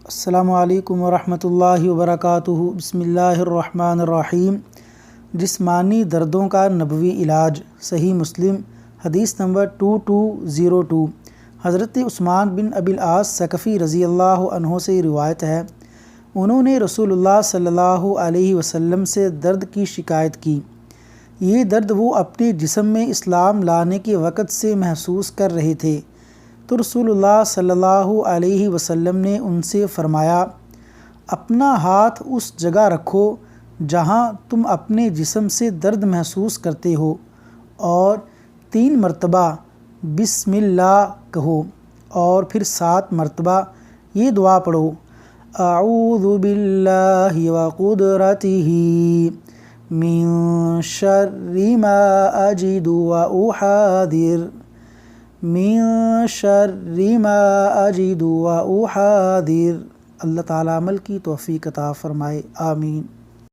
السلام علیکم ورحمۃ اللہ وبرکاتہ۔ بسم اللہ الرحمن الرحیم۔ جسمانی دردوں کا نبوی علاج، صحیح مسلم، حدیث نمبر 2202۔ حضرت عثمان بن ابی العاص ثقفی رضی اللہ عنہ سے روایت ہے، انہوں نے رسول اللہ صلی اللہ علیہ وسلم سے درد کی شکایت کی۔ یہ درد وہ اپنے جسم میں اسلام لانے کے وقت سے محسوس کر رہے تھے، تو رسول اللہ صلی اللہ علیہ وسلم نے ان سے فرمایا، اپنا ہاتھ اس جگہ رکھو جہاں تم اپنے جسم سے درد محسوس کرتے ہو، اور 3 مرتبہ بسم اللہ کہو، اور پھر 7 مرتبہ یہ دعا پڑھو، اعوذ باللہ وقدرتہ من شر ما اجد واحاذر، من شر ما اجد واحاذر۔ اللہ تعالیٰ عمل کی توفیق عطا فرمائے، آمین۔